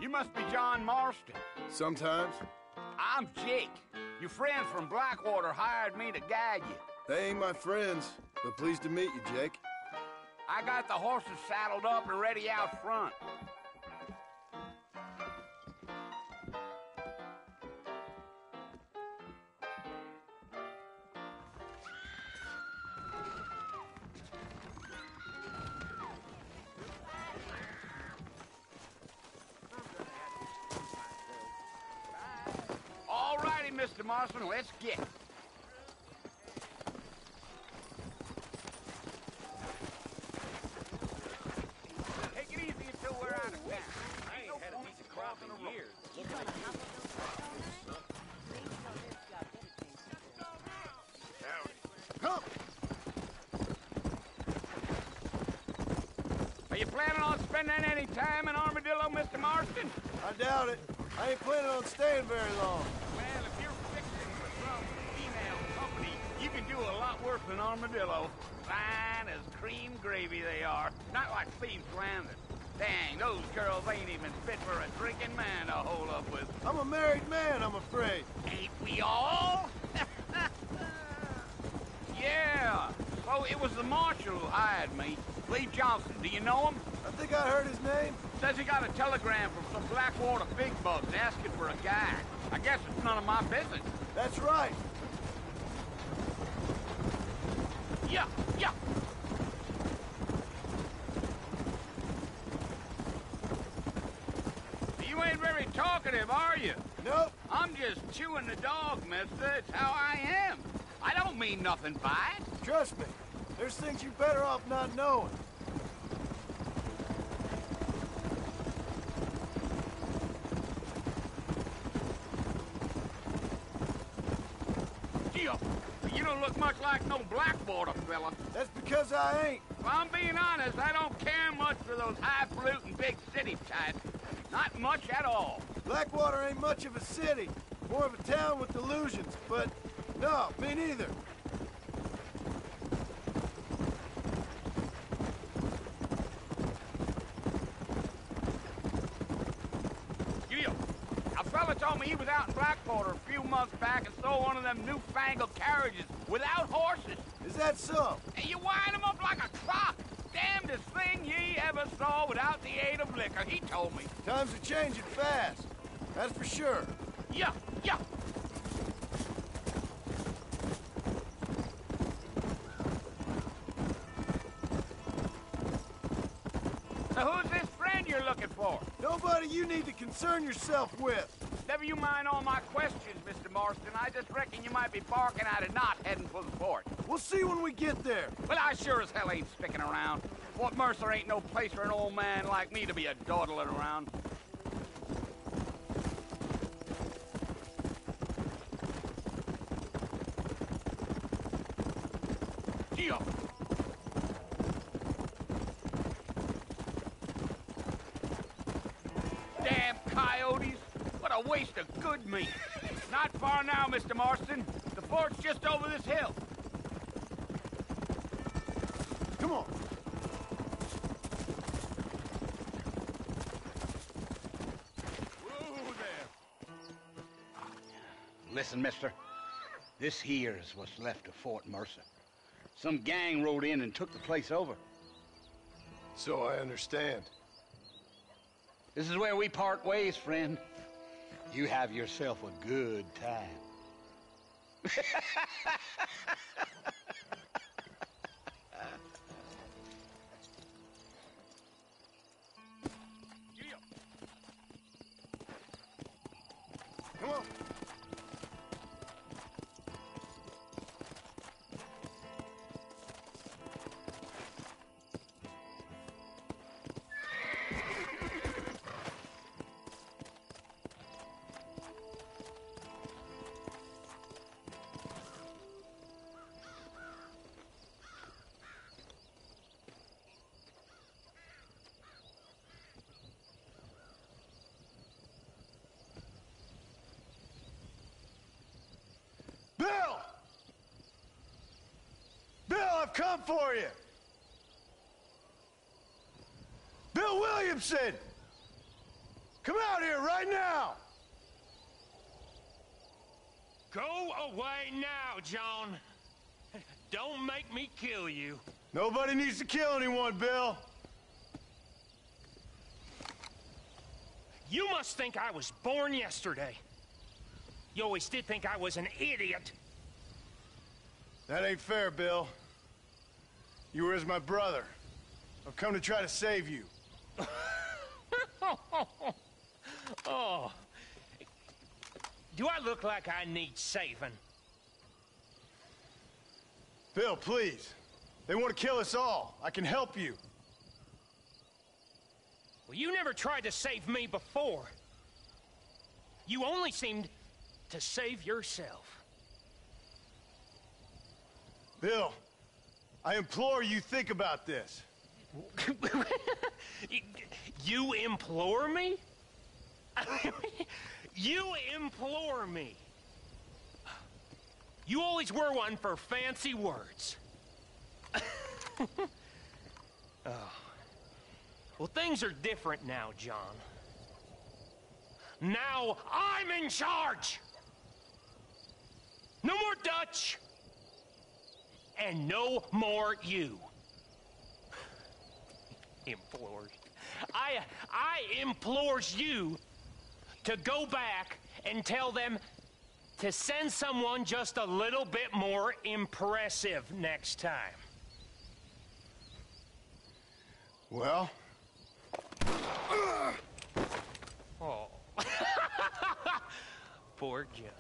You must be John Marston. Sometimes. I'm Jake. Your friends from Blackwater hired me to guide you. They ain't my friends, but pleased to meet you, Jake. I got the horses saddled up and ready out front. All righty, Mr. Marston, let's get it. Take it easy until we're out of town. I ain't had a decent crop in years. Come! Are you planning on spending any time in Armadillo, Mr. Marston? I doubt it. I ain't planning on staying very long. Well, if you're fixing for some female company, you can do a lot worse than Armadillo. Fine as cream gravy they are. Not like Thieves Landing. Dang, those girls ain't even fit for a drinking man to hold up with. I'm a married man, I'm afraid. Ain't we all? Yeah. So it was the marshal who hired me. Lee Johnson. Do you know him? I think I heard his name. Says he got a telegram from some Blackwater big bugs asking for a guy. I guess it's none of my business. That's right. Yeah, yeah. You ain't very talkative, are you? Nope. I'm just chewing the dog, mister. It's how I am. I don't mean nothing by it. Trust me. There's things you're better off not knowing. Gio, you don't look much like no Blackwater fella. That's because I ain't. If I'm being honest, I don't care much for those highfalutin big city types. Not much at all. Blackwater ain't much of a city. More of a town with delusions, but no, me neither. Gio, a fella told me he was out in Blackwater a few months back and saw one of them newfangled carriages without horses. Is that so? And you wind them up like a clock. Damnedest thing ye ever saw without the aid of liquor, he told me. Times are changing fast. That's for sure. Yeah, yeah. So who's this friend you're looking for? Nobody you need to concern yourself with. Never you mind all my questions, Mr. Marston. I just reckon you might be barking at a knot heading for the fort. We'll see when we get there. Well, I sure as hell ain't sticking around. Fort Mercer ain't no place for an old man like me to be a dawdling around. Gio! Damn coyotes! What a waste of good meat! Not far now, Mr. Marston. The fort's just over this hill. Come on. Whoa there. Listen, mister. This here is what's left of Fort Mercer. Some gang rode in and took the place over. So I understand. This is where we part ways, friend. You have yourself a good time. Come on. Bill! Bill, I've come for you! Bill Williamson! Come out here right now! Go away now, John. Don't make me kill you. Nobody needs to kill anyone, Bill. You must think I was born yesterday. You always did think I was an idiot. That ain't fair, Bill. You were as my brother. I've come to try to save you. Oh. Do I look like I need saving? Bill, please. They want to kill us all. I can help you. Well, you never tried to save me before. You only seemed to save yourself. Bill, I implore you think about this. You implore me? You implore me. You always were one for fancy words. Oh. Well, things are different now, John. Now I'm in charge! No more Dutch! And no more you. Implores. I implores you to go back and tell them to send someone just a little bit more impressive next time. Well? Oh. Poor John.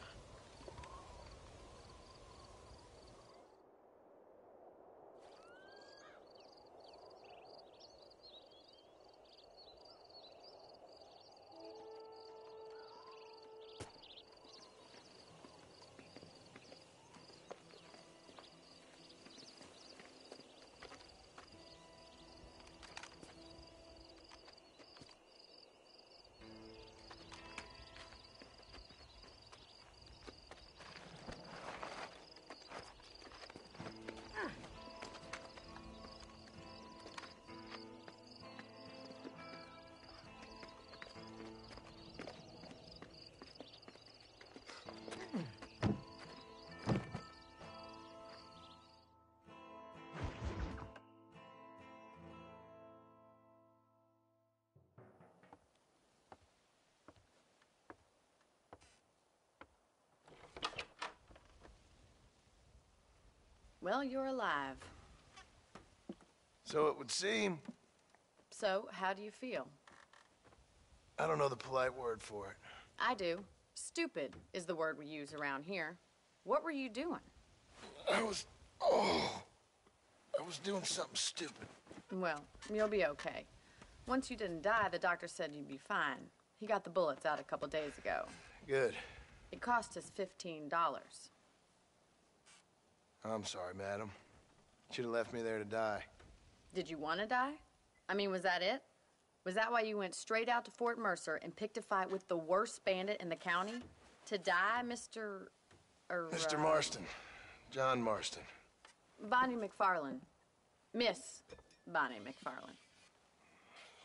Well, you're alive. So it would seem. So, how do you feel? I don't know the polite word for it. I do. Stupid is the word we use around here. What were you doing? I was doing something stupid. Well, you'll be okay. Once you didn't die, the doctor said you'd be fine. He got the bullets out a couple days ago. Good. It cost us $15. I'm sorry, madam. Should have left me there to die. Did you want to die? I mean, was that it? Was that why you went straight out to Fort Mercer and picked a fight with the worst bandit in the county? To die, Mr. Mr. Marston. John Marston. Bonnie McFarland. Miss Bonnie McFarland.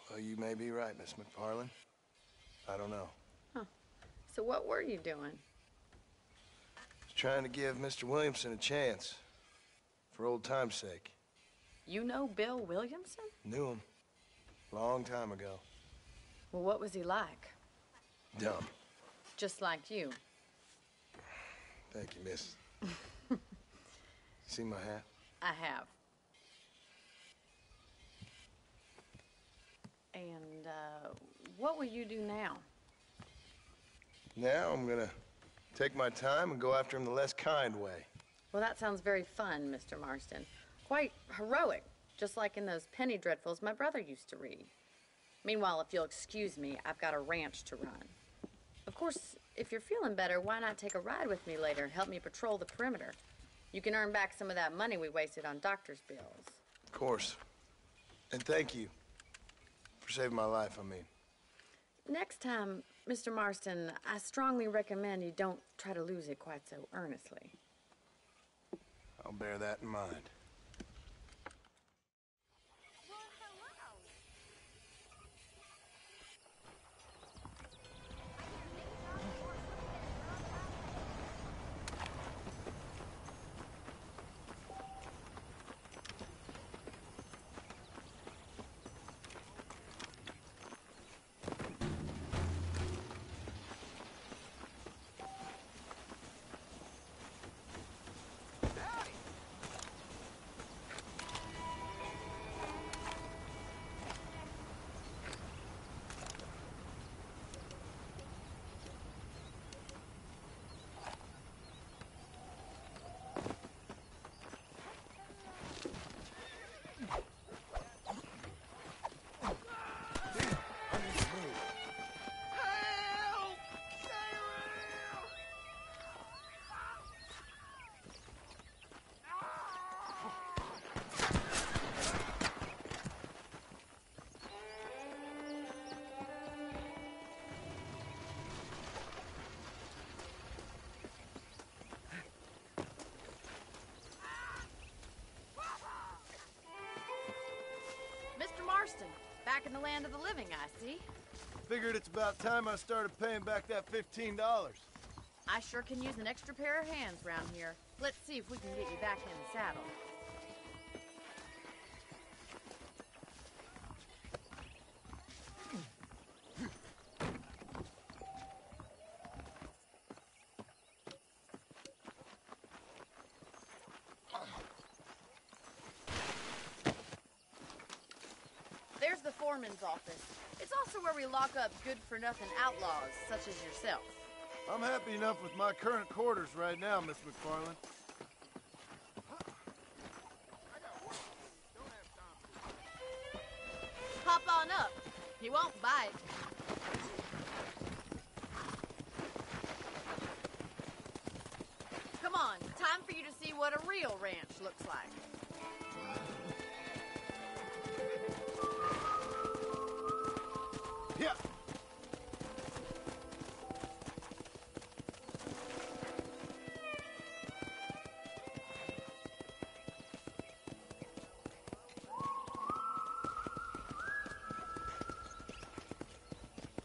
Well, you may be right, Miss McFarland. I don't know. Huh. So what were you doing? Trying to give Mr. Williamson a chance. For old time's sake. You know Bill Williamson? Knew him. Long time ago. Well, what was he like? Dumb. Just like you. Thank you, miss. See my hat? I have. And, what will you do now? Now I'm gonna take my time and go after him the less kind way. Well, that sounds very fun, Mr. Marston. Quite heroic, just like in those penny dreadfuls my brother used to read. Meanwhile, if you'll excuse me, I've got a ranch to run. Of course, if you're feeling better, why not take a ride with me later and help me patrol the perimeter? You can earn back some of that money we wasted on doctor's bills. Of course. And thank you for saving my life, I mean. Next time, Mr. Marston, I strongly recommend you don't try to lose it quite so earnestly. I'll bear that in mind. back in the land of the living, I see. Figured it's about time I started paying back that $15. I sure can use an extra pair of hands around here. Let's see if we can get you back in the saddle. There's the foreman's office. It's also where we lock up good-for-nothing outlaws, such as yourself. I'm happy enough with my current quarters right now, Miss McFarland. Hop on up. He won't bite. Come on, time for you to see what a real ranch looks like. Yeah.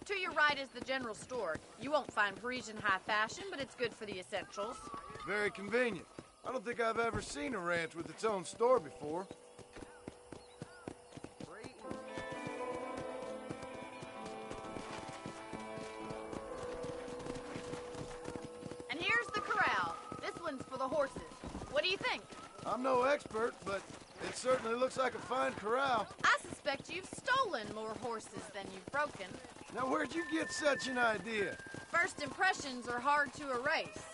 To your right is the general store. You won't find Parisian high fashion, but it's good for the essentials. Very convenient. I don't think I've ever seen a ranch with its own store before. And here's the corral. This one's for the horses. What do you think? I'm no expert, but it certainly looks like a fine corral. I suspect you've stolen more horses than you've broken. Now, where'd you get such an idea? First impressions are hard to erase.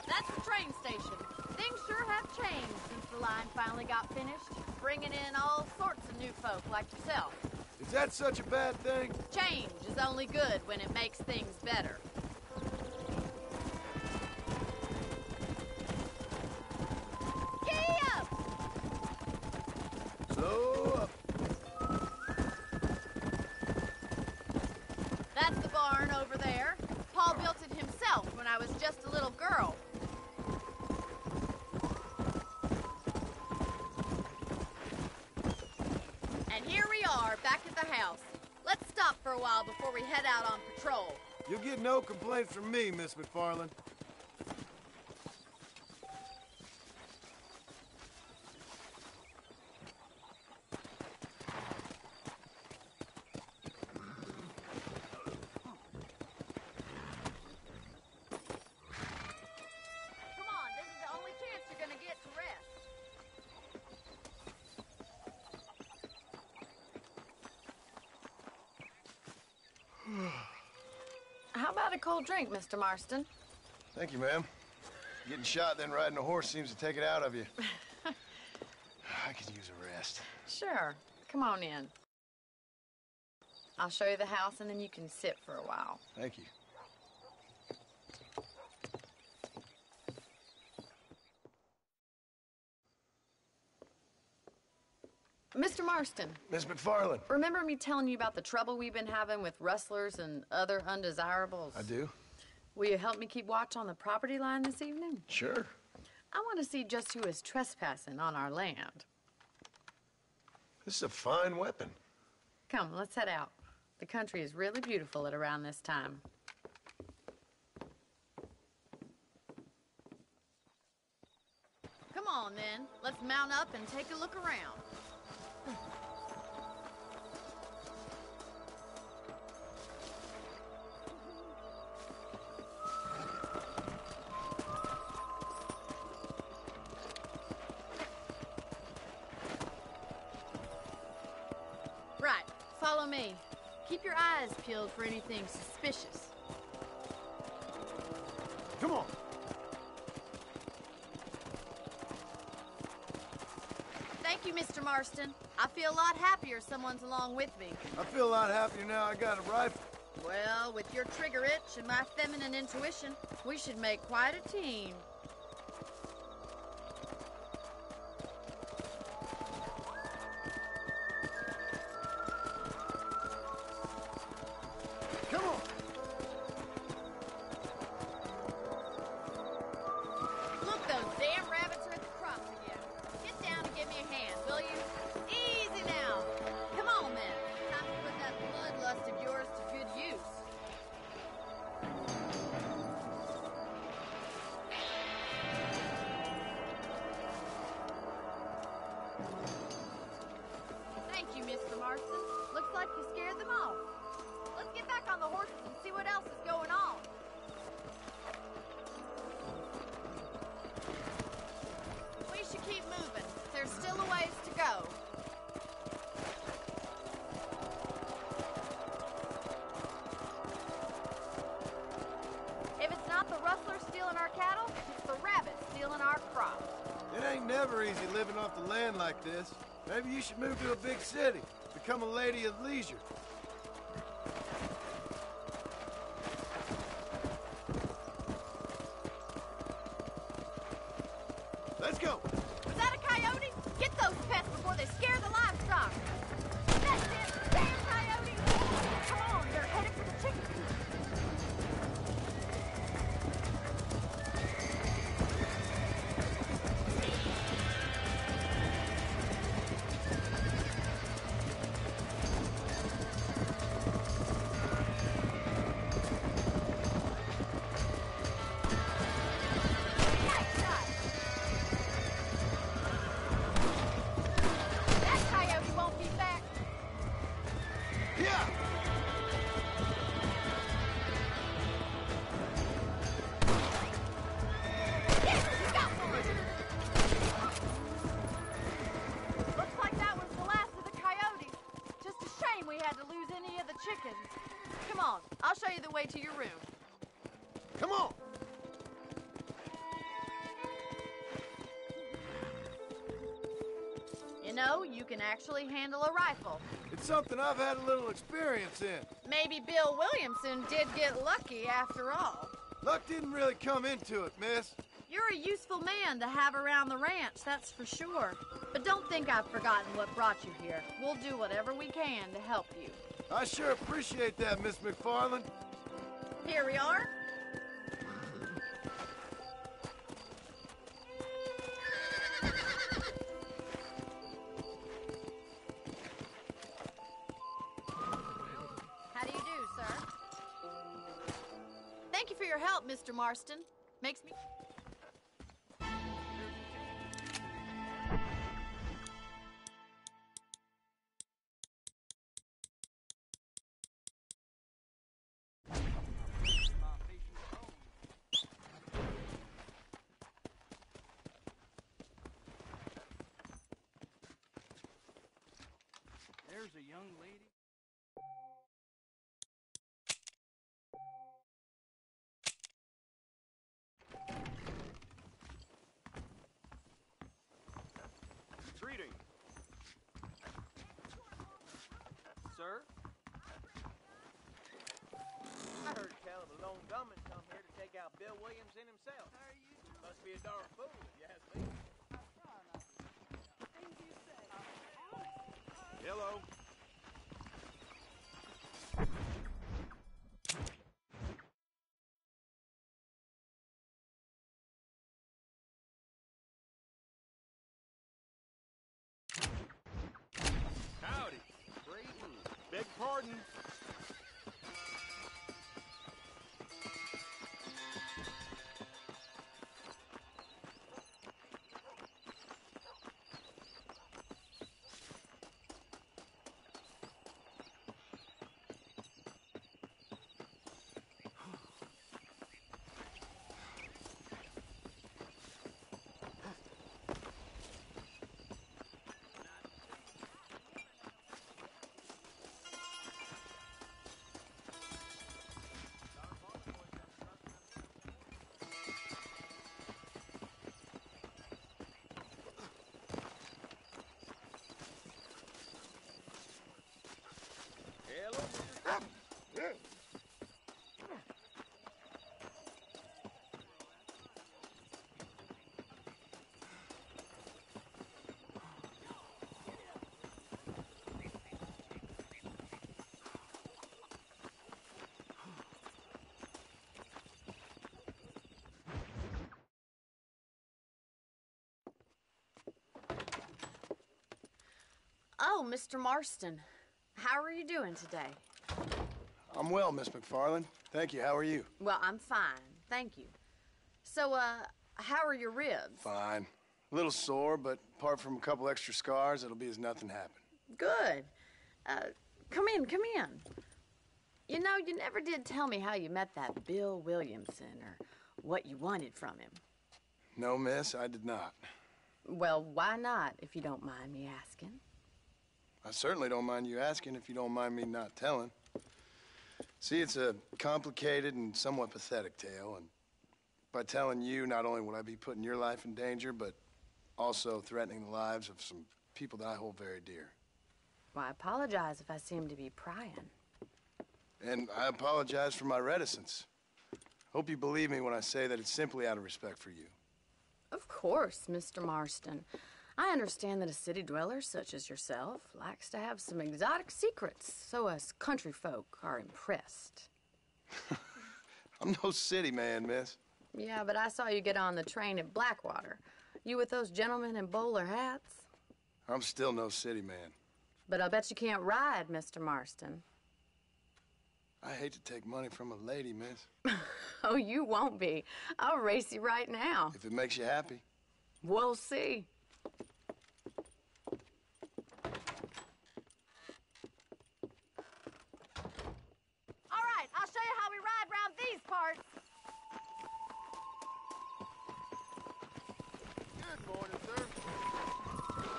That's the train station. Things sure have changed since the line finally got finished, bringing in all sorts of new folk like yourself. Is that such a bad thing? Change is only good when it makes things better. Giddy up! Slow up. That's the barn over there. Paul built it himself when I was just a little girl. And here we are, back at the house. Let's stop for a while before we head out on patrol. You'll get no complaints from me, Miss McFarland. Come on, this is the only chance you're gonna get to rest. How about a cold drink, Mr. Marston? Thank you, ma'am. Getting shot, then riding a horse seems to take it out of you. I could use a rest. Sure. Come on in. I'll show you the house, and then you can sit for a while. Thank you. Mr. Marston, Miss McFarland. remember me telling you about the trouble we've been having with rustlers and other undesirables? I do? Will you help me keep watch on the property line this evening? Sure. I want to see just who is trespassing on our land. This is a fine weapon. Come, let's head out. The country is really beautiful at around this time. Come on, then. Let's mount up and take a look around. Right. Follow me. Keep your eyes peeled for anything suspicious. Come on. Thank you, Mr. Marston. I feel a lot happier someone's along with me. I feel a lot happier now I got a rifle. Well, with your trigger itch and my feminine intuition, we should make quite a team. Come on. Look, those damn rabbits are at the crops again. Marston. Looks like you scared them off. Let's get back on the horses and see what else is going on. We should keep moving. There's still a ways to go. If it's not the rustlers stealing our cattle, it's the rabbits stealing our crops. It ain't never easy living off the land like this. Maybe you should move to a big city. Become a lady of leisure. Let's go! Was that a coyote? Get those pests before they scare the livestock. That's it! Damn coyote! Come on, they're headed for the chicken coop. Chickens. Come on, I'll show you the way to your room. Come on! You know, you can actually handle a rifle. It's something I've had a little experience in. Maybe Bill Williamson did get lucky after all. Luck didn't really come into it, miss. You're a useful man to have around the ranch, that's for sure. But don't think I've forgotten what brought you here. We'll do whatever we can to help you. I sure appreciate that, Miss McFarland. Here we are. How do you do, sir? Thank you for your help, Mr. Marston. Makes me... There's a young lady. Greeting. Sir? I heard tell of a lone gunman come here to take out Bill Williamson himself. How are you? Must be a darn fool, if you ask me. Hello. Howdy. Beg pardon. Oh, Mr. Marston. How are you doing today? I'm well, Miss McFarland. Thank you. How are you? Well, I'm fine. Thank you. So, how are your ribs? Fine. A little sore, but apart from a couple extra scars, it'll be as nothing happened. Good. Come in, come in. You know, you never did tell me how you met that Bill Williamson or what you wanted from him. No, miss, I did not. Well, why not, if you don't mind me asking? I certainly don't mind you asking if you don't mind me not telling. See, it's a complicated and somewhat pathetic tale, and by telling you, not only would I be putting your life in danger, but also threatening the lives of some people that I hold very dear. Well, I apologize if I seem to be prying. And I apologize for my reticence. Hope you believe me when I say that it's simply out of respect for you. Of course, Mr. Marston. I understand that a city dweller such as yourself likes to have some exotic secrets, so us country folk are impressed. I'm no city man, miss. Yeah, but I saw you get on the train at Blackwater. You with those gentlemen in bowler hats? I'm still no city man. But I'll bet you can't ride, Mr. Marston. I hate to take money from a lady, miss. Oh, you won't be. I'll race you right now. If it makes you happy. We'll see. All right, I'll show you how we ride round these parts. Good morning, sir.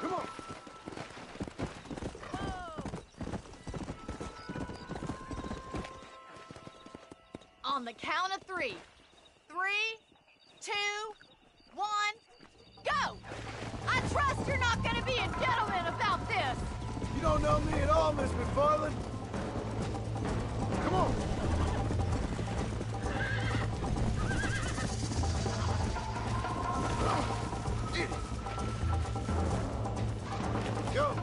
Come on. On the count of 3. 3, 2, 1, go! I trust you're not gonna be a gentleman about this. You don't know me at all, Miss McFarland. Come on. Get it. Go.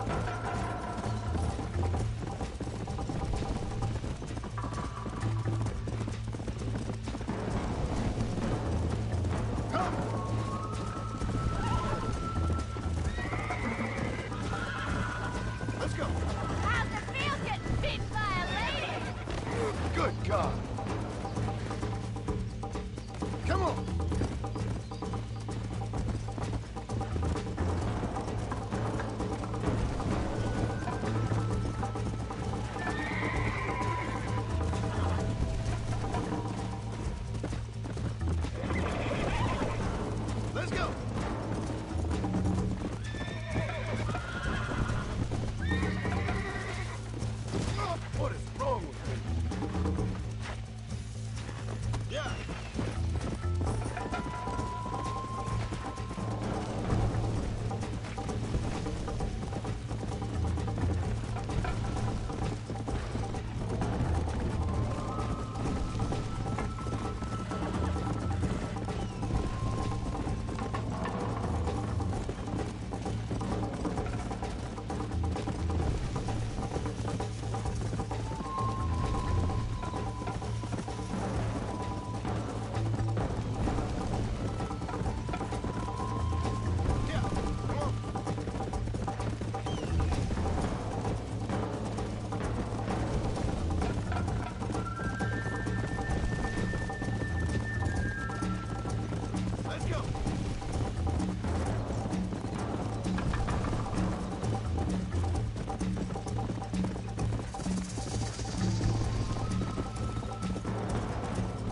Let's go. How's it feel getting beat by a lady? Good God. Come on. Let's go. What is wrong with me? Yeah. Yeah. Come on. Let's go.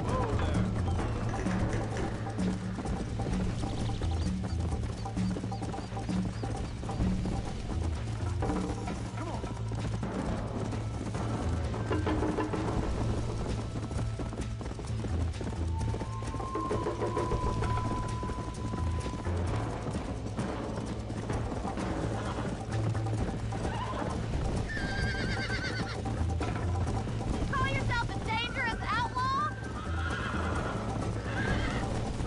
Whoa there. Come on. Call yourself a dangerous outlaw?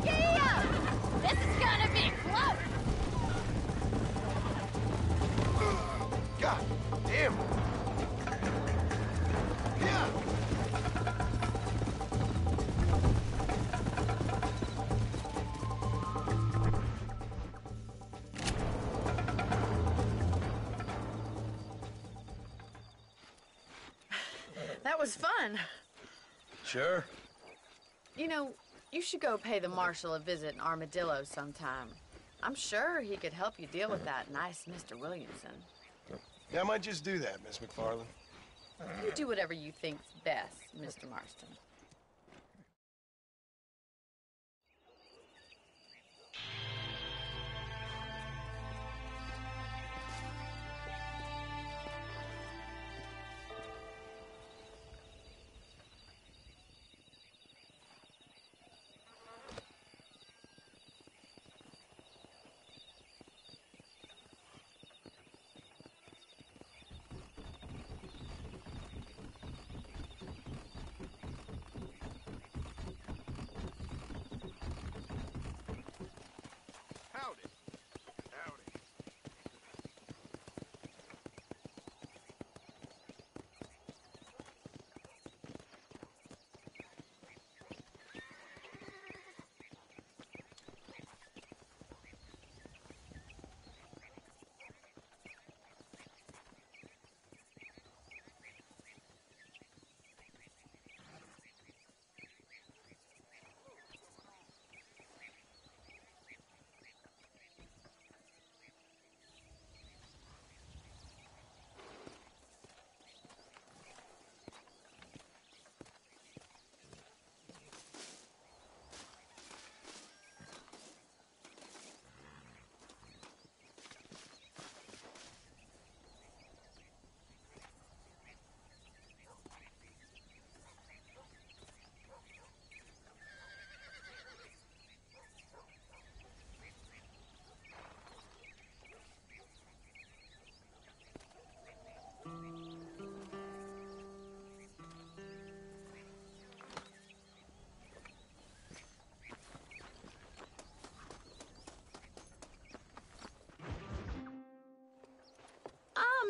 Yeah! This is gonna be close! God damn it. Yeah. That was fun. Sure. You know, you should go pay the marshal a visit in Armadillo sometime. I'm sure he could help you deal with that nice Mr. Williamson. Yeah, I might just do that, Miss McFarland. You do whatever you think's best, Mr. Marston. Howdy. Howdy.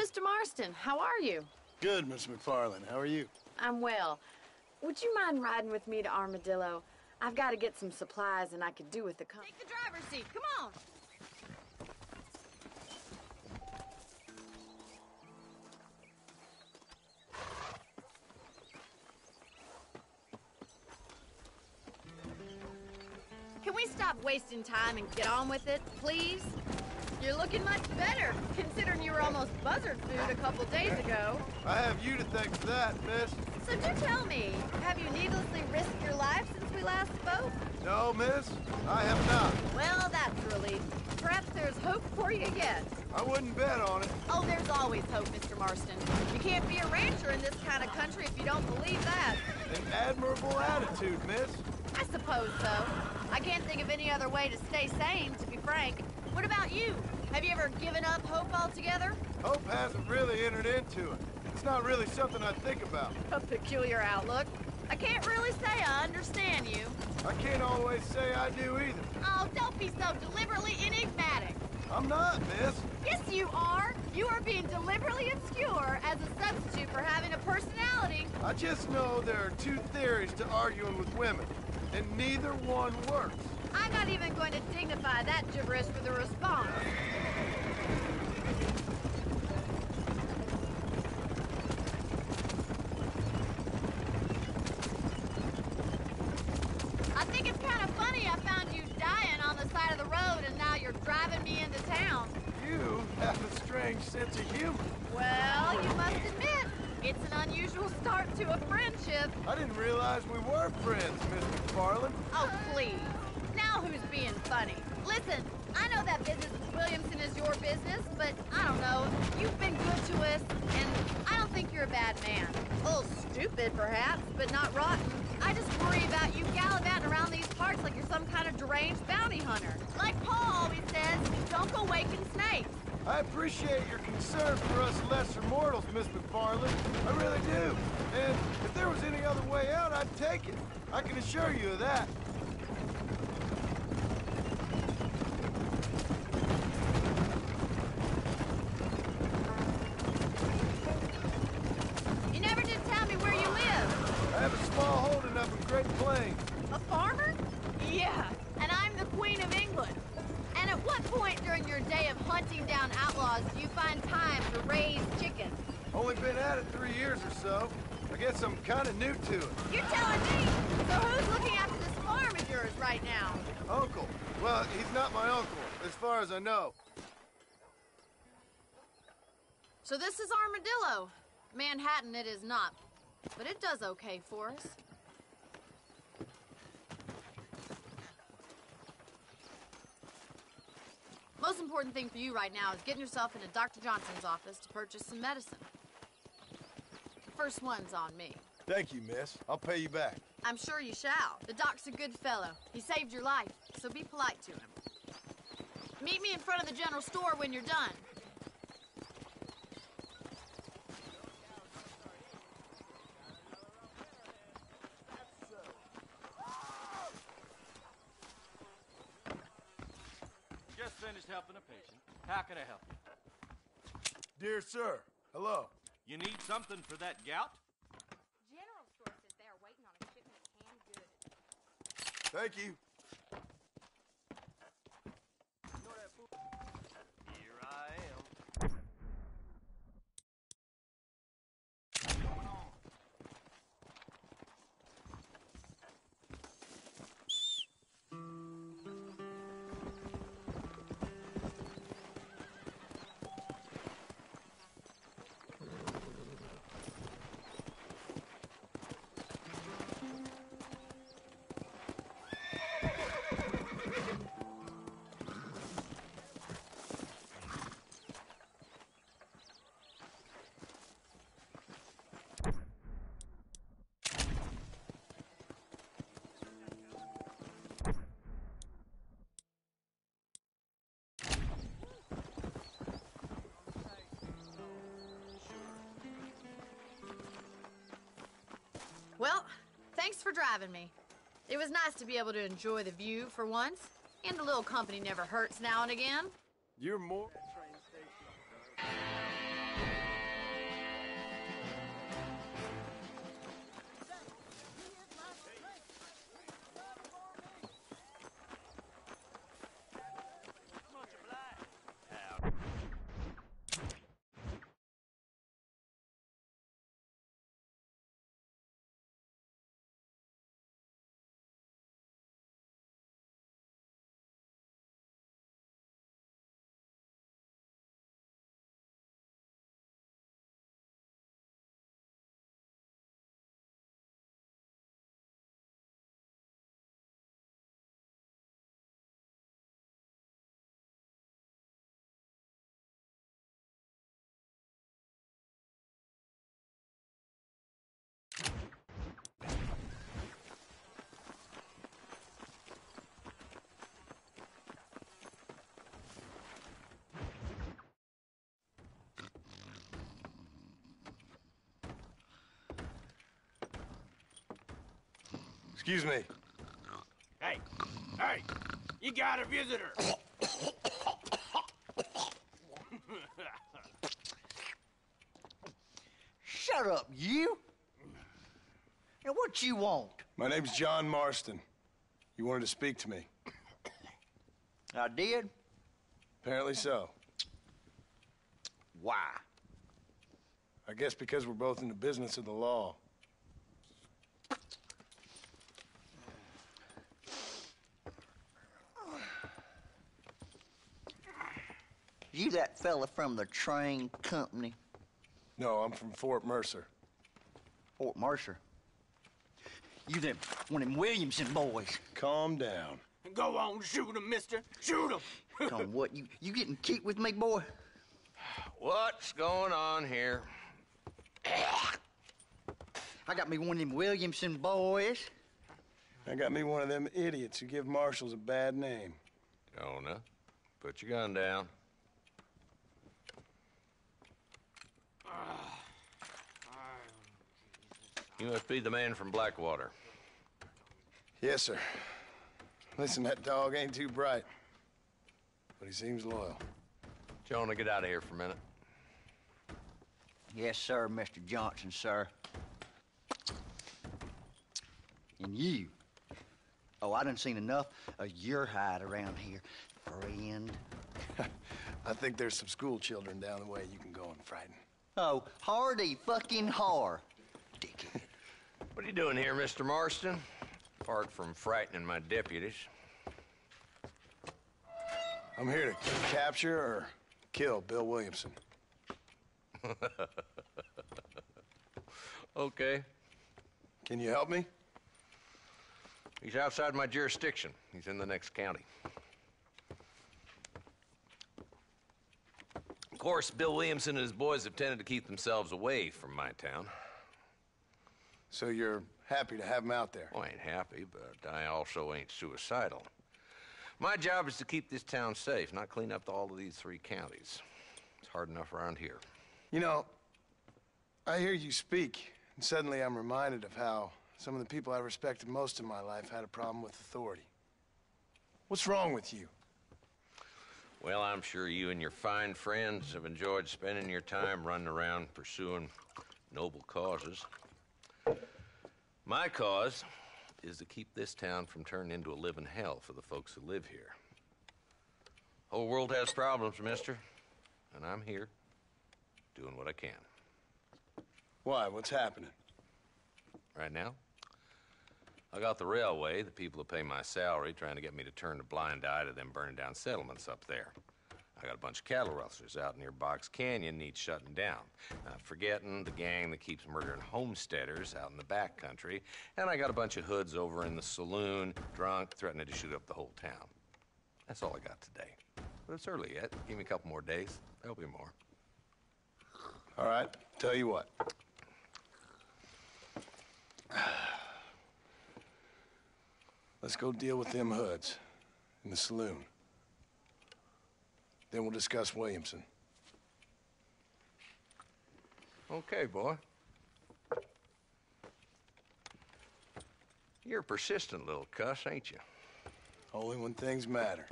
Mr. Marston, how are you? Good, Miss McFarland. How are you? I'm well. Would you mind riding with me to Armadillo? I've got to get some supplies and I could do with the company. Take the driver's seat, come on! Can we stop wasting time and get on with it, please? You're looking much better, considering you were almost buzzard food a couple days ago. I have you to thank for that, miss. So do tell me, have you needlessly risked your life since we last spoke? No, miss, I have not. Well, that's a relief. Perhaps there's hope for you yet. I wouldn't bet on it. Oh, there's always hope, Mr. Marston. You can't be a rancher in this kind of country if you don't believe that. An admirable attitude, miss. I suppose so. I can't think of any other way to stay sane, to be frank. What about you? Have you ever given up hope altogether? Hope hasn't really entered into it. It's not really something I think about. A peculiar outlook. I can't really say I understand you. I can't always say I do either. Oh, don't be so deliberately enigmatic. I'm not, miss. Yes, you are. You are being deliberately obscure as a substitute for having a personality. I just know there are two theories to arguing with women, and neither one works. I'm not even going to dignify that gibberish with a response. I think it's kind of funny I found you dying on the side of the road and now you're driving me into town. You have a strange sense of humor. Well, you must admit, it's an unusual start to a friendship. I didn't realize we were friends, Miss McFarland. Oh, please. Now who's being funny? Listen, I know that business with Williamson is your business, but I don't know. You've been good to us, and I don't think you're a bad man. A little stupid, perhaps, but not rotten. I just worry about you gallivanting around these parts like you're some kind of deranged bounty hunter. Like Paul always says, don't go waking snakes. I appreciate your concern for us lesser mortals, Miss McFarland. I really do. And if there was any other way out, I'd take it. I can assure you of that. You never did tell me where you live. I have a small holding up in Great Plains. A farmer? Yeah, and I'm the Queen of England. And at what point during your day of hunting down outlaws do you find time to raise chickens? Only been at it 3 years or so. I guess I'm kind of new to it. You're telling me? So who's looking after this farm of yours right now? Uncle. Well, he's not my uncle, as far as I know. So this is Armadillo. Manhattan it is not, but it does okay for us. Most important thing for you right now is getting yourself into Dr. Johnson's office to purchase some medicine. The first one's on me. Thank you, miss. I'll pay you back. I'm sure you shall. The doc's a good fellow. He saved your life, so be polite to him. Meet me in front of the general store when you're done. Just finished helping a patient. How can I help you? Dear sir, hello. You need something for that gout? General store says they are waiting on a shipment of canned goods. Thank you. Here I am. Well, thanks for driving me. It was nice to be able to enjoy the view for once, and a little company never hurts now and again. You're more... Excuse me. Hey, hey, you got a visitor. Shut up, you! Now, what you want? My name's John Marston. You wanted to speak to me. I did? Apparently so. Why? I guess because we're both in the business of the law. You that fella from the train company? No, I'm from Fort Mercer. Fort Mercer? You them, one of them Williamson boys. Calm down. Go on, shoot him, mister. Shoot him. Come on, what, you getting keep with me, boy? What's going on here? I got me one of them Williamson boys. I got me one of them idiots who give marshals a bad name. Jonah, put your gun down. You must be the man from Blackwater. Yes, sir. Listen, that dog ain't too bright, but he seems loyal. Jonah, get out of here for a minute. Yes, sir, Mr. Johnson, sir. And you. Oh, I done seen enough of your hide around here, friend. I think there's some school children down the way you can go and frighten. Oh, hardy fucking har. Dickhead. What are you doing here, Mr. Marston? Apart from frightening my deputies. I'm here to capture or kill Bill Williamson. Okay. Can you help me? He's outside my jurisdiction. He's in the next county. Of course, Bill Williamson and his boys have tended to keep themselves away from my town. So you're happy to have him out there? Well, I ain't happy, but I also ain't suicidal. My job is to keep this town safe, not clean up all of these 3 counties. It's hard enough around here. You know, I hear you speak, and suddenly I'm reminded of how some of the people I respected most in my life had a problem with authority. What's wrong with you? Well, I'm sure you and your fine friends have enjoyed spending your time running around pursuing noble causes. My cause is to keep this town from turning into a living hell for the folks who live here. Whole world has problems, mister, and I'm here doing what I can. Why? What's happening? Right now, I got the railway, the people who pay my salary, trying to get me to turn a blind eye to them burning down settlements up there. I got a bunch of cattle rustlers out near Box Canyon needs shutting down. Not forgetting the gang that keeps murdering homesteaders out in the back country. And I got a bunch of hoods over in the saloon, drunk, threatening to shoot up the whole town. That's all I got today. But it's early yet. Give me a couple more days. There'll be more. All right, tell you what. Let's go deal with them hoods in the saloon. Then we'll discuss Williamson. Okay, boy. You're a persistent little cuss, ain't you? Only when things matter.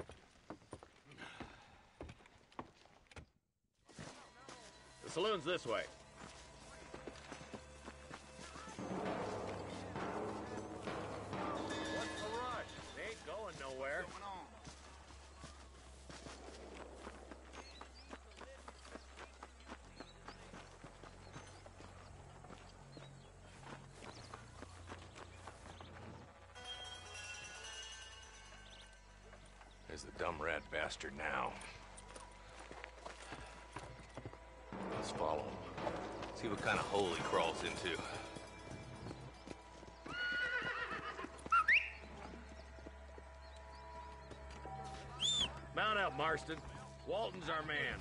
The saloon's this way. What's the rush? They ain't going nowhere. There's the dumb rat bastard now. Let's follow him. See what kind of hole he crawls into. Mount up, Marston. Walton's our man.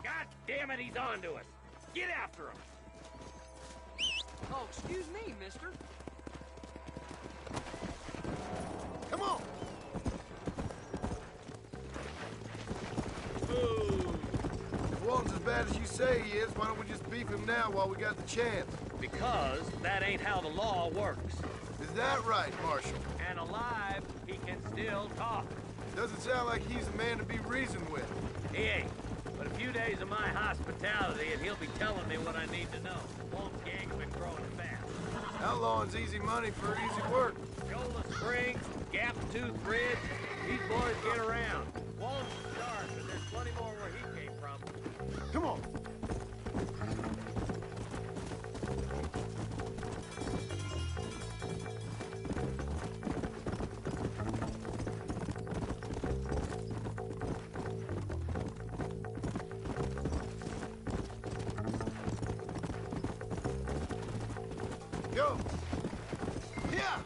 God damn it, he's on to us. Get after him. Oh, excuse me, mister. Come on! If Walton's as bad as you say he is, why don't we just beef him now while we got the chance? Because that ain't how the law works. Is that right, Marshal? And alive, he can still talk. Doesn't sound like he's a man to be reasoned with. He ain't. But a few days of my hospitality, and he'll be telling me what I need to know. Walton's gang's been growing fast. Outlawing's easy money for easy work. Shola Springs, Gap Tooth Ridge, these boys get around. Walton's sharp, and there's plenty more where he came from. Come on. Go. Yeah.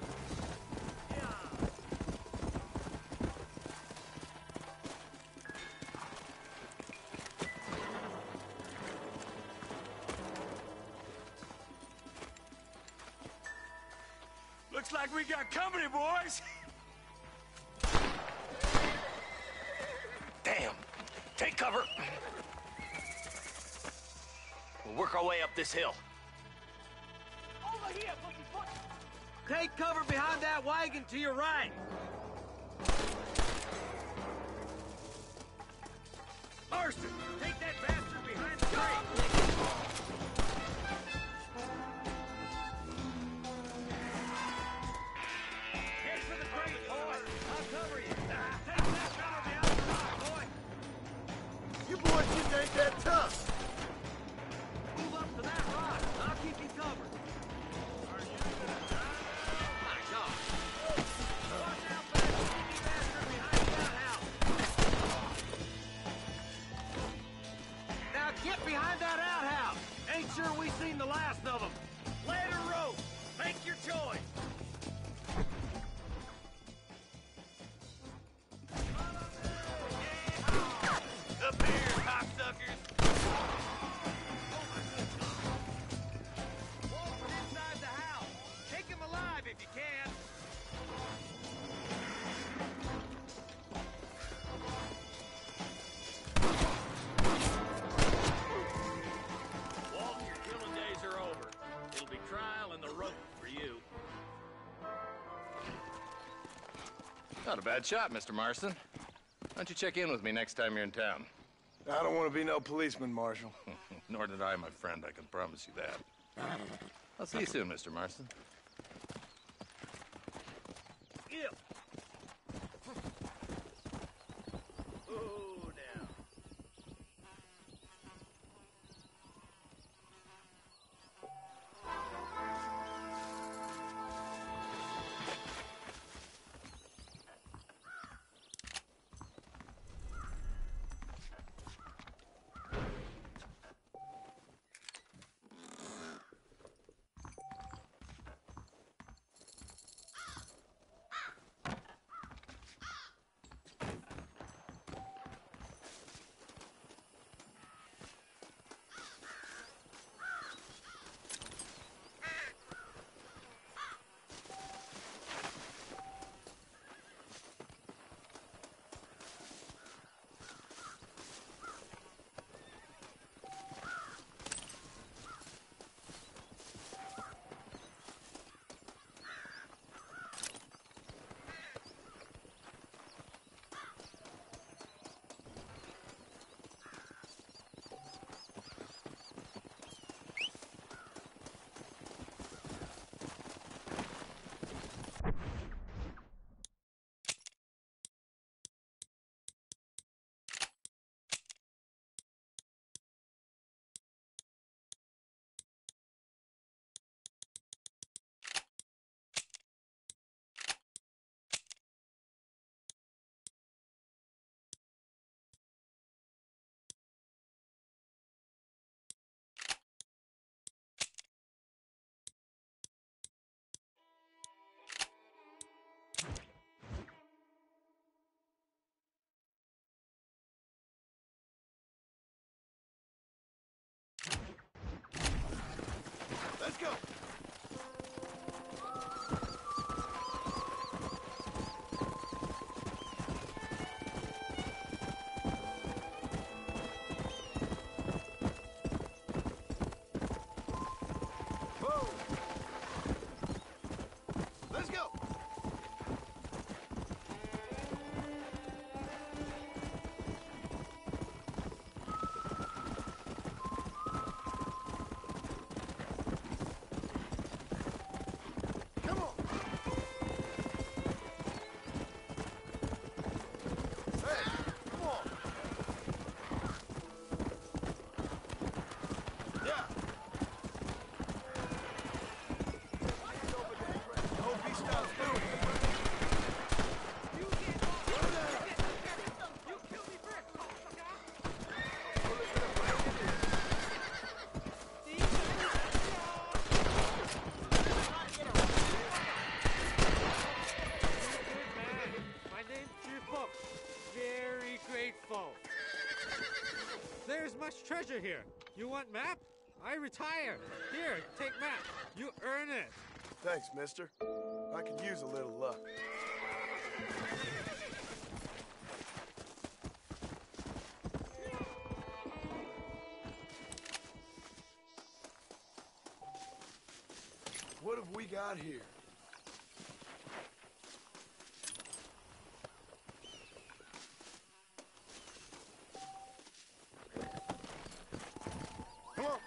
Looks like we got company, boys. Damn! Take cover! We'll work our way up this hill. Over here, Pussyfoot. Take cover behind that wagon to your right. Marston, take that bastard behind the crate. Head for the crate, boy. I'll cover you. Take that cover behind the rock, boy. You boys just ain't that tough. Move up to that rock. I'll keep you covered. My God. Watch out for that sneaky bastard behind that house. sure we seen the last of them. Lead or rope. Make your choice. Up here, cocksuckers! Walter's inside the house. Take him alive if you can. Walter, your killing days are over. It'll be trial and the rope for you. Not a bad shot, Mr. Marston. Why don't you check in with me next time you're in town? I don't want to be no policeman, Marshal. Nor did I, my friend. I can promise you that. I'll see you soon, Mr. Marston. Yep. Oh, now. Let's go. Whoa. Let's go. Come on. Hey, come on. Yeah. Hope he stops moving. My name's Chief Book. Very grateful. There's much treasure here. You want map? I retire. Here, take map. You earn it. Thanks, mister. I could use a little luck. What have we got here? Come on.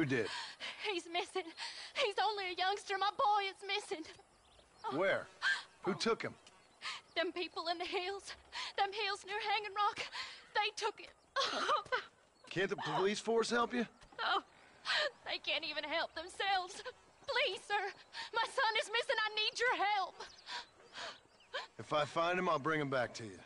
Who did? He's missing. He's only a youngster. My boy is missing. Where? Who took him? Them people in the hills. Them hills near Hanging Rock. They took it. Can't the police force help you? Oh, they can't even help themselves. Please, sir. My son is missing. I need your help. If I find him, I'll bring him back to you.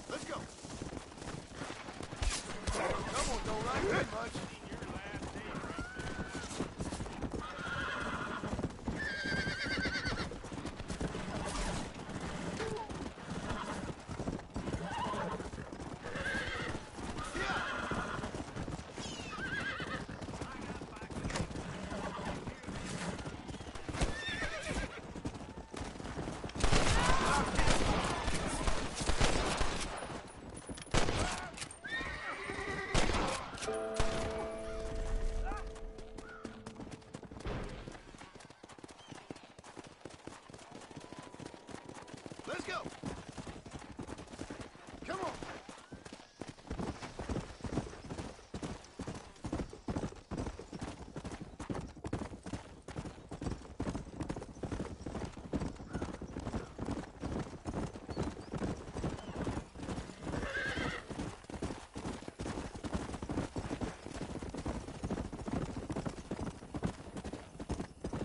Let's go! Come on!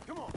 Come on!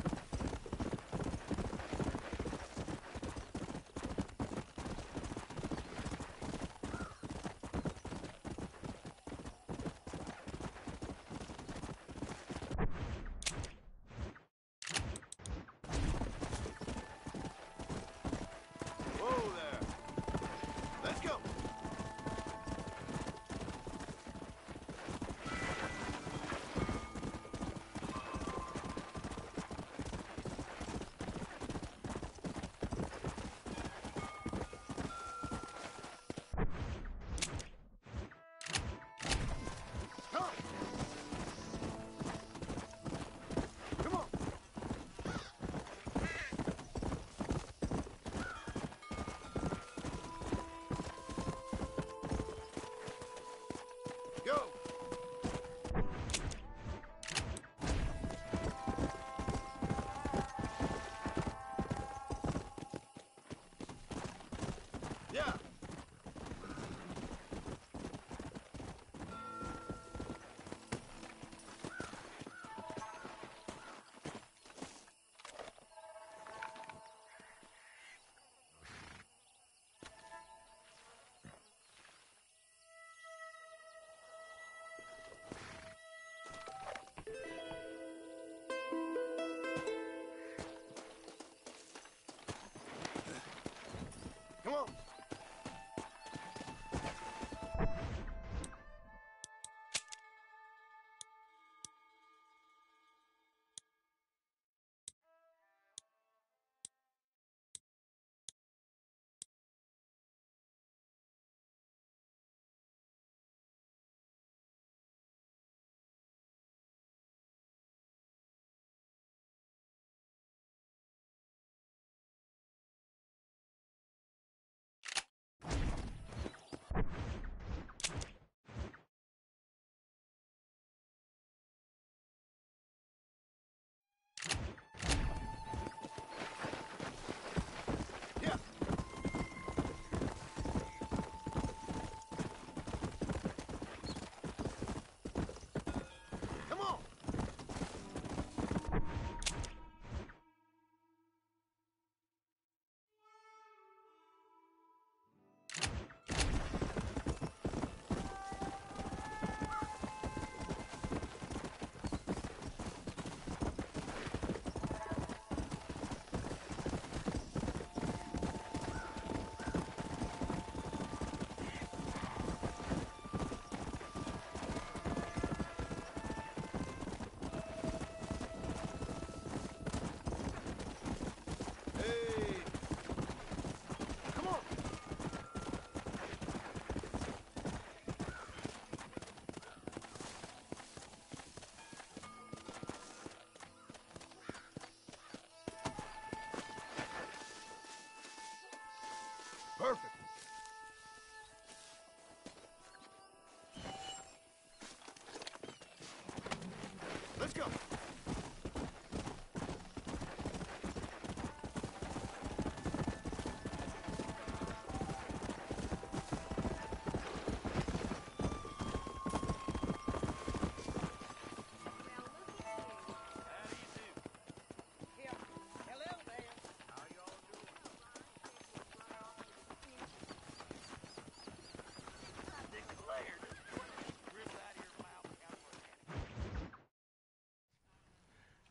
Perfect. Let's go.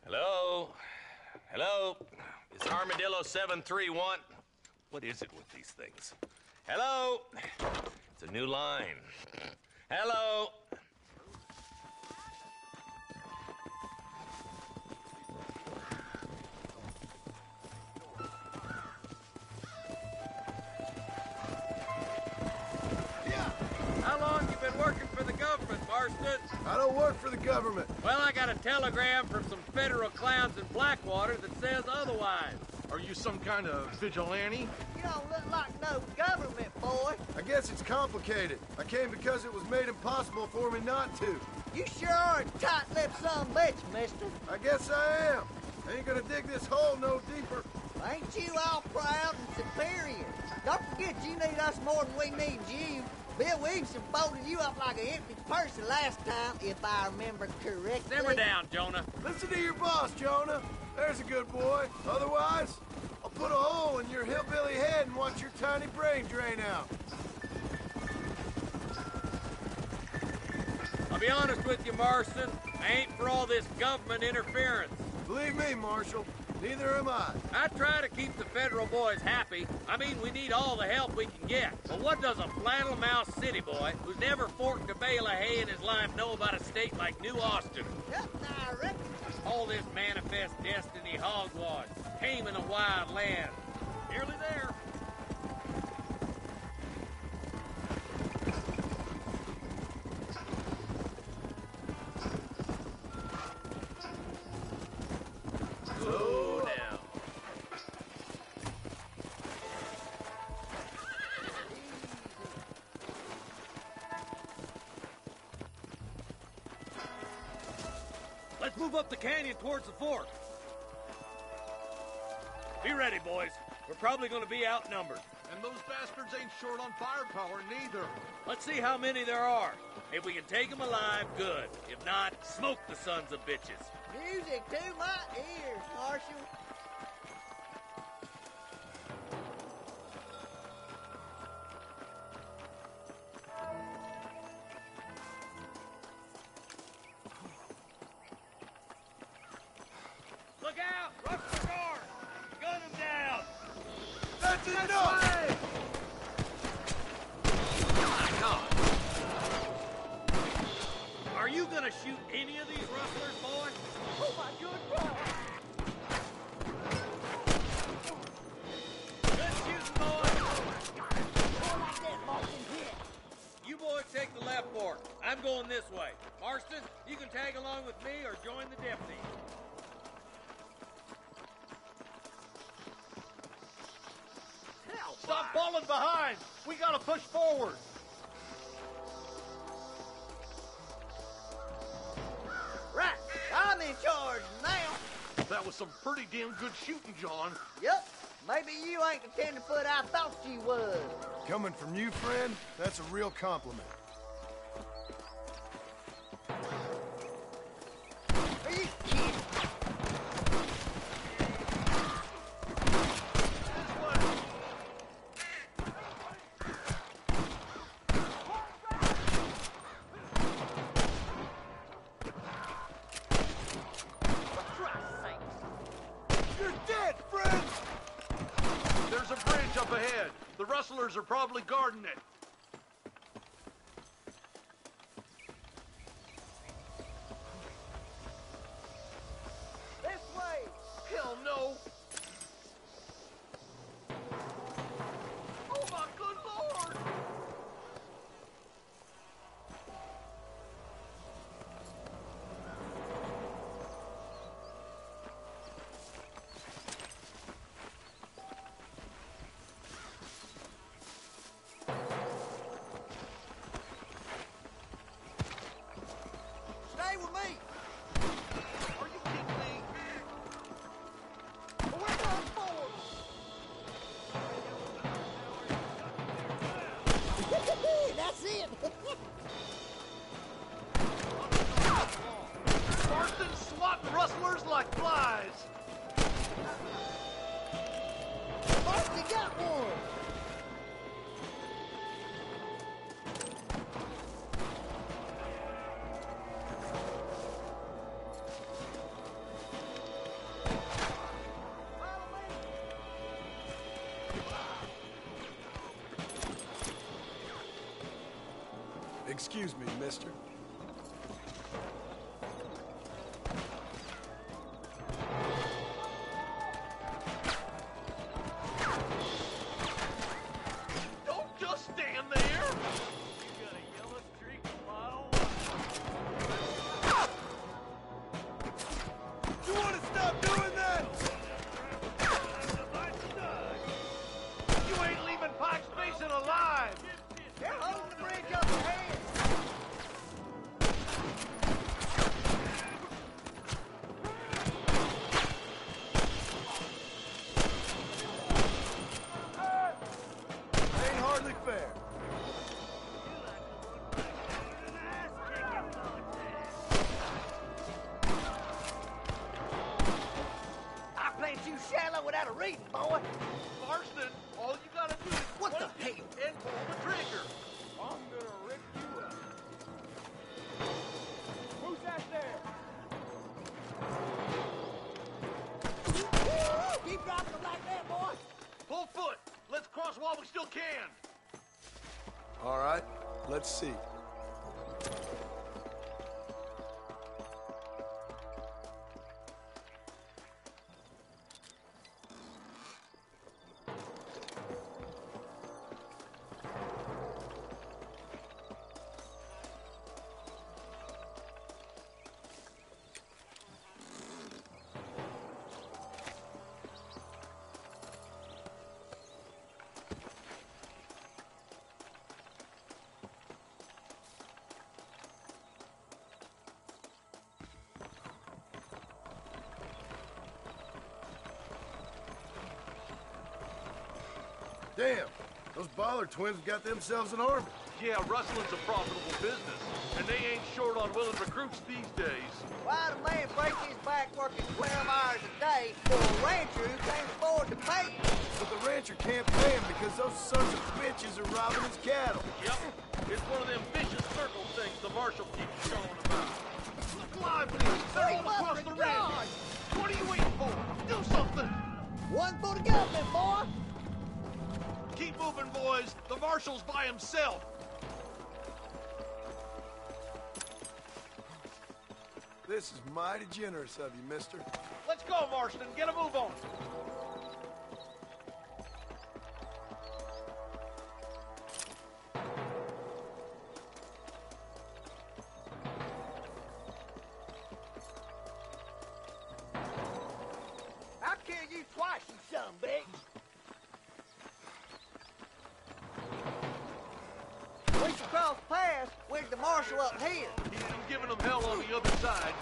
Hello? Hello? Is Armadillo 731? What is it with these things? Hello? It's a new line. Hello? How long you been working for the government, Marston? I don't work for the government. Well, I got a telegram from some federal clowns in Blackwater that says otherwise. Are you some kind of vigilante? You don't look like no government, boy. I guess it's complicated. I came because it was made impossible for me not to. You sure are a tight-lipped son of a bitch, mister. I guess I am. I ain't gonna dig this hole no deeper. Ain't you all proud and superior? Don't forget you need us more than we need you. Bill Williamson folded you up like an empty purse the last time, if I remember correctly. Simmer down, Jonah. Listen to your boss, Jonah. There's a good boy. Otherwise, I'll put a hole in your hillbilly head and watch your tiny brain drain out. I'll be honest with you, Marston. I ain't for all this government interference. Believe me, Marshal, neither am I. I try to keep the federal boys happy. I mean, we need all the help we can get. But what does a flannel-mouthed city boy who's never forked a bale of hay in his life know about a state like New Austin? Yep, I reckon. All this manifest destiny hogwash, taming a wild land. Nearly there. Slow down. Let's move up the canyon towards the fort. Be ready, boys. We're probably going to be outnumbered. And those bastards ain't short on firepower, neither. Let's see how many there are. If we can take them alive, good. If not, smoke the sons of bitches. Music to my ears, Marshal. Look out! Rush the guard! Gun them down! That's enough! Are you gonna shoot any of these rustlers, boy? Oh, my good God. Good shooting, boy! Boy like that, Marston, hit. You boys take the left fork. I'm going this way. Marston, you can tag along with me or join the deputy. Stop falling behind! We gotta push forward! Right, I'm in charge now. That was some pretty damn good shooting, John. Yep, maybe you ain't the tenderfoot I thought you was. Coming from you, friend, that's a real compliment. Are you kidding? You're dead, friend! There's a bridge up ahead. The rustlers are probably guarding it. This way. Hell no! Oh my good lord! it. Marston's swatting rustlers like flies. Marston got one. Excuse me, mister. Don't just stand there. You got a yellow streak a mile You want to stop doing that? You ain't leaving Pike's Basin alive. They're holding the bridge up ahead. Ain't hardly fair. I played you shallow without a reason, boy. Marston, all you gotta do is What the wait hell? and pull the trigger. I'm gonna rip you up. Who's that there? Keep dropping them like that, boy. Full foot. Let's cross while we still can. All right, let's see. Damn, those Baller twins got themselves an army. Yeah, rustling's a profitable business, and they ain't short on willing recruits these days. Why'd a man break his back working 12 hours a day for a rancher who can't afford to pay him? But the rancher can't pay him because those sons of bitches are robbing his cattle. Yep, it's one of them vicious circle things the marshal keeps showing about. Look lively! They're all across the ridge! What are you waiting for? Do something! One for the government, boy. Keep moving, boys. The marshal's by himself. This is mighty generous of you, mister. Let's go, Marston. Get a move on. I'll kill you twice, you son of a bitch. We should cross paths with the marshal up here. He's been giving them hell on the other side.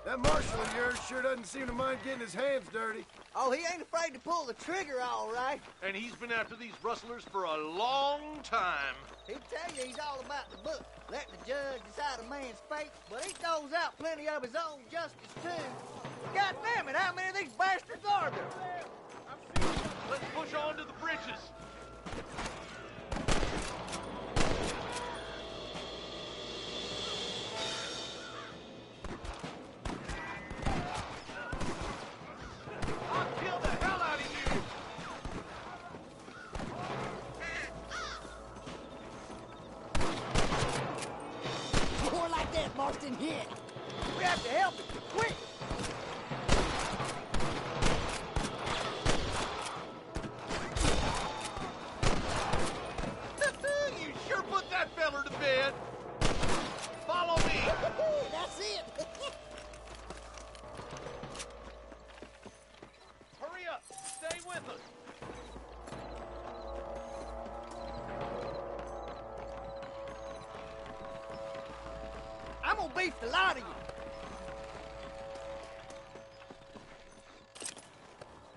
That marshal of yours sure doesn't seem to mind getting his hands dirty. Oh, he ain't afraid to pull the trigger, all right. And he's been after these rustlers for a long time. He'd tell you he's all about the book, letting the judge decide a man's fate, but he throws out plenty of his own justice, too. God damn it, how many of these bastards are there? Let's push on to the bridges. I'll kill the hell out of you! More like that, Marston, yeah. We have to help him, quick. You sure put that feller to bed. Follow me. That's it. Hurry up. Stay with us. I'm gonna beat the lot of you.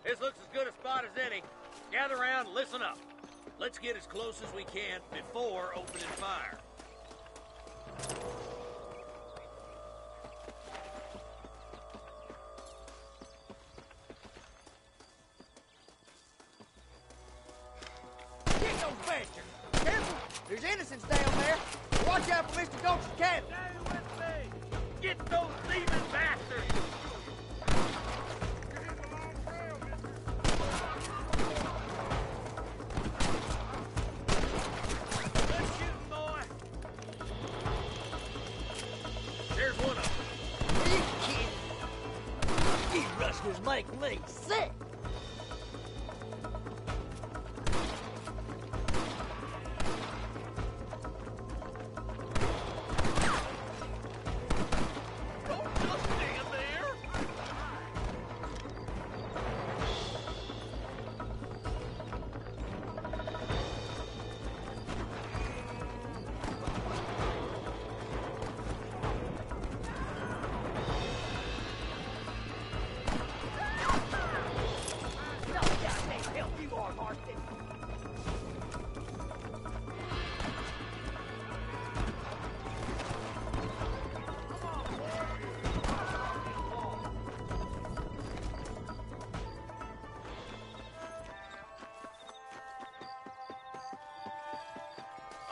This looks as good a spot as any. Gather around and listen up. Let's get as close as we can before opening fire. Get those bastards! Careful! There's innocents down there! Watch out for Mr. Gulch's cattle! Stay with me! Get those thieving bastards! You're hitting the wrong trail, mister. Good shooting, boy. There's one of them. You kidding? These rustlers make me sick! Don't just stand there! No goddamn help you are, Marston!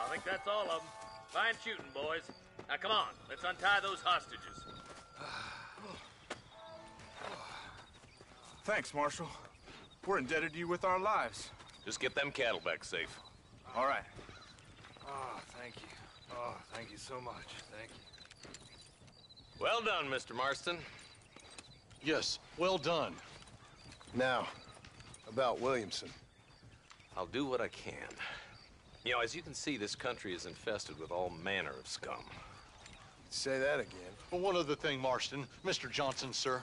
I think that's all of them. Fine shooting, boys. Now come on, let's untie those hostages. Thanks, Marshal. We're indebted to you with our lives. Just get them cattle back safe. All right. Oh, thank you. Oh, thank you so much. Thank you. Well done, Mr. Marston. Yes, well done. Now, about Williamson. I'll do what I can. You know, as you can see, this country is infested with all manner of scum. Say that again. Well, one other thing, Marston. Mr. Johnson, sir.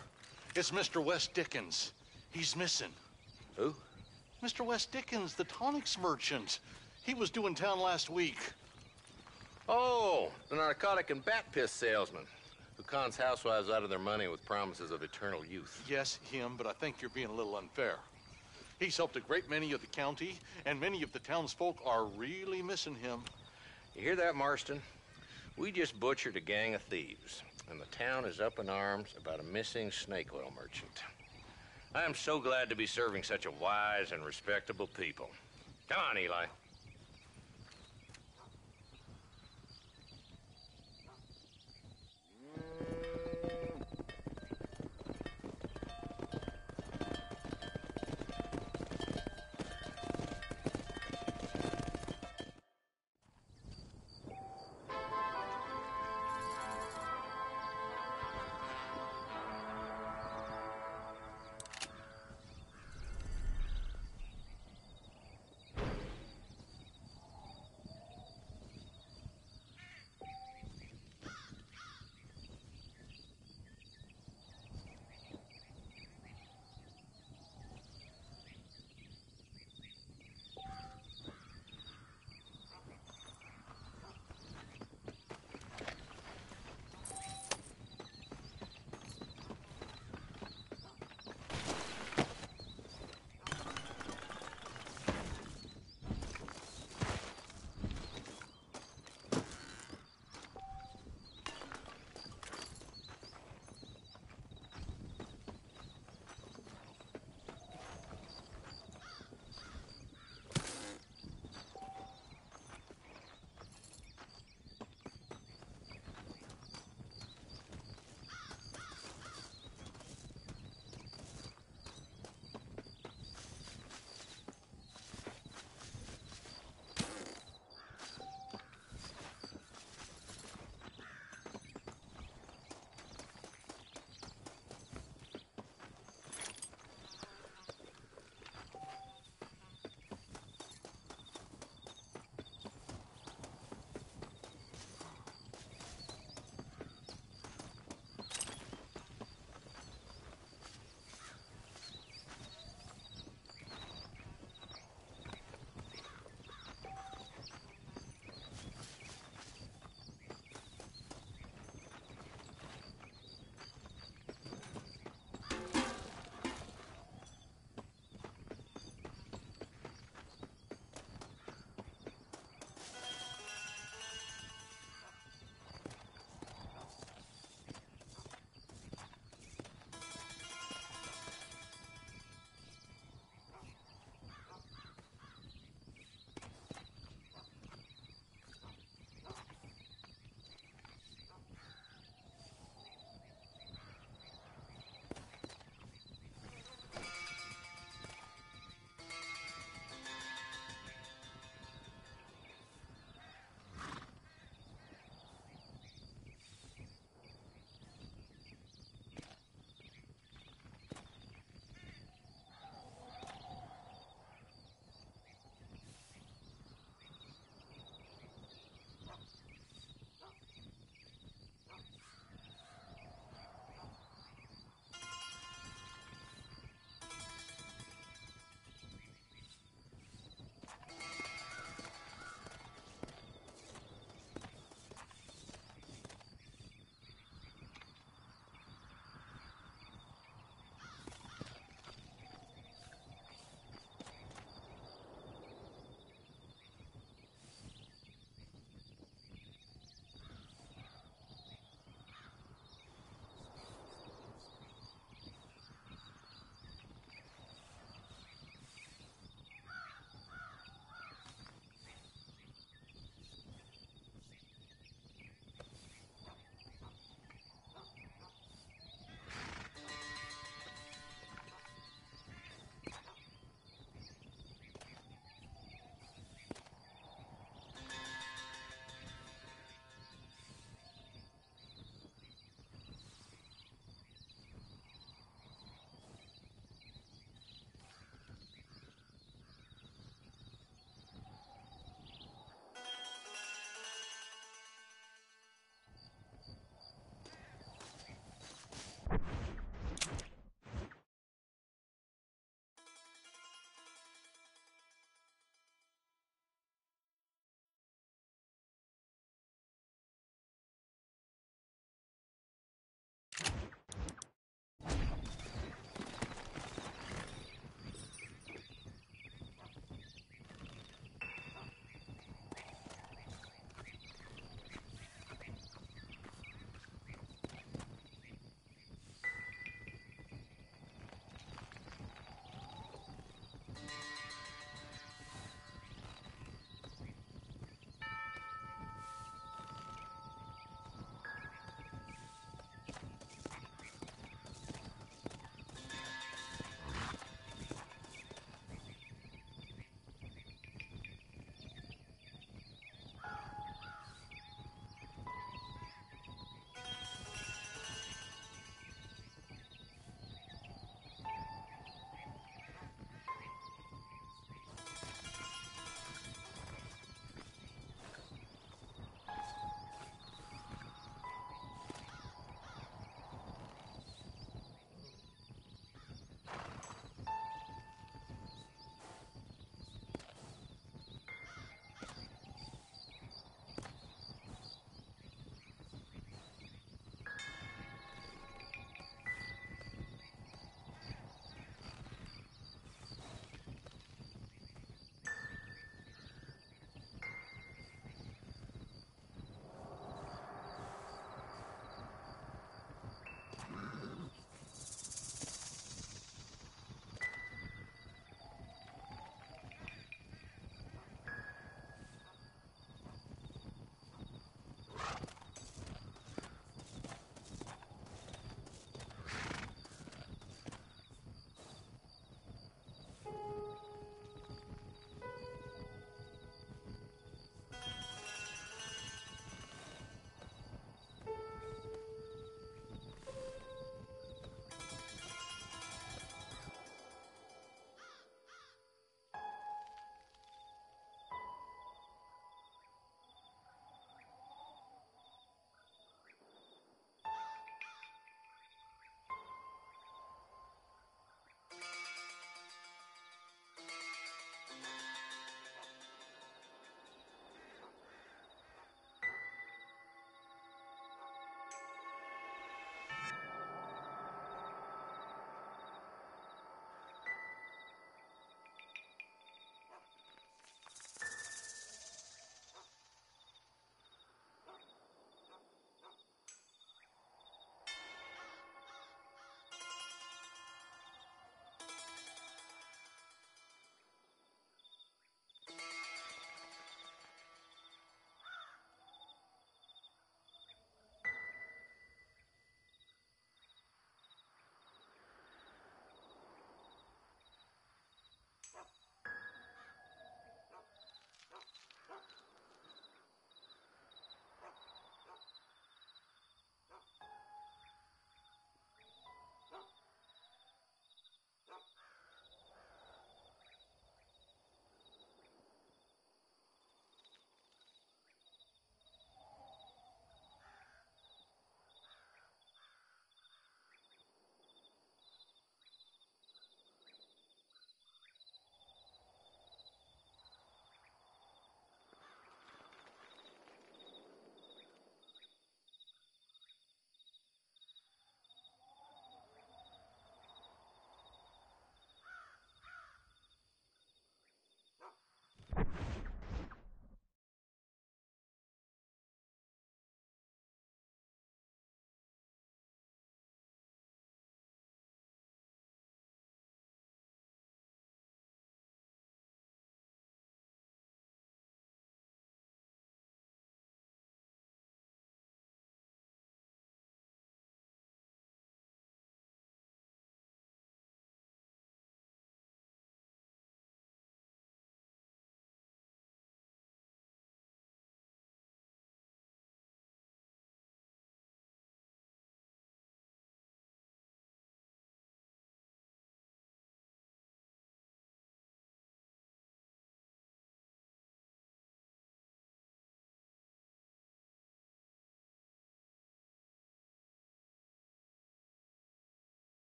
It's Mr. West Dickens. He's missing. Who? Mr. West Dickens, the tonics merchant. He was due in town last week. Oh, the narcotic and bat piss salesman who cons housewives out of their money with promises of eternal youth. Yes, him, but I think you're being a little unfair. He's helped a great many of the county, and many of the townsfolk are really missing him. You hear that, Marston? We just butchered a gang of thieves, and the town is up in arms about a missing snake oil merchant. I am so glad to be serving such a wise and respectable people. Come on, Eli.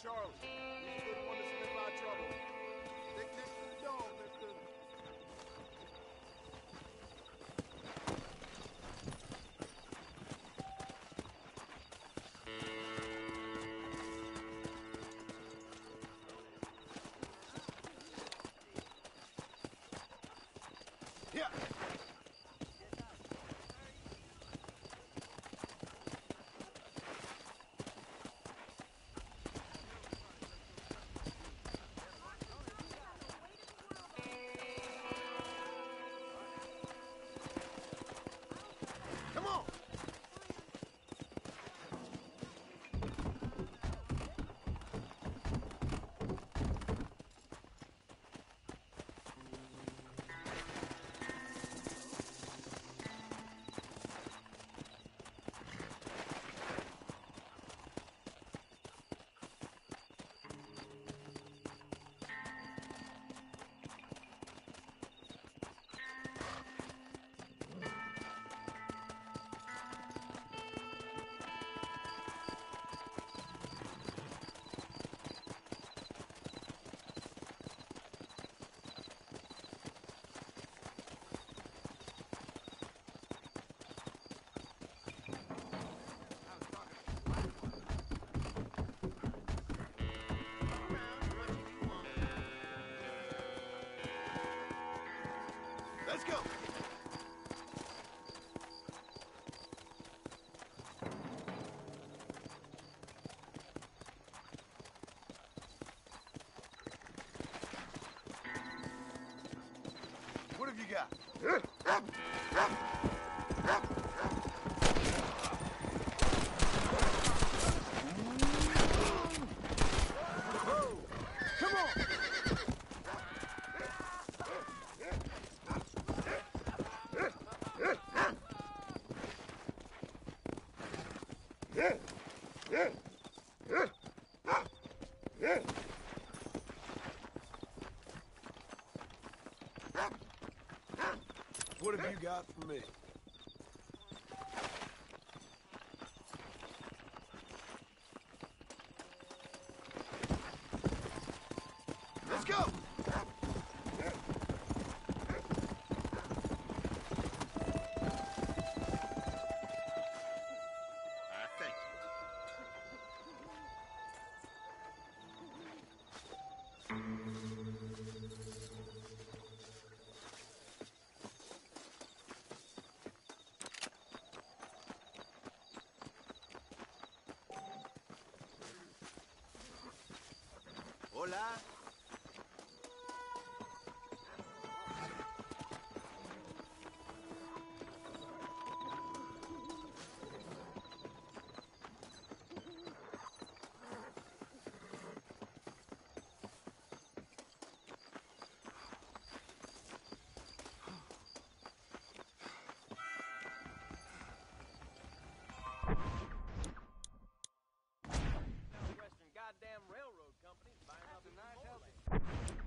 Charlie. He's the one that's been in a lot of trouble. They next to the dog, next to the... Yeah. Come on. Let's go. What have you got? Come on. What have you got for me? Let's go! Thank Hola. Western goddamn railroad company buying up the night.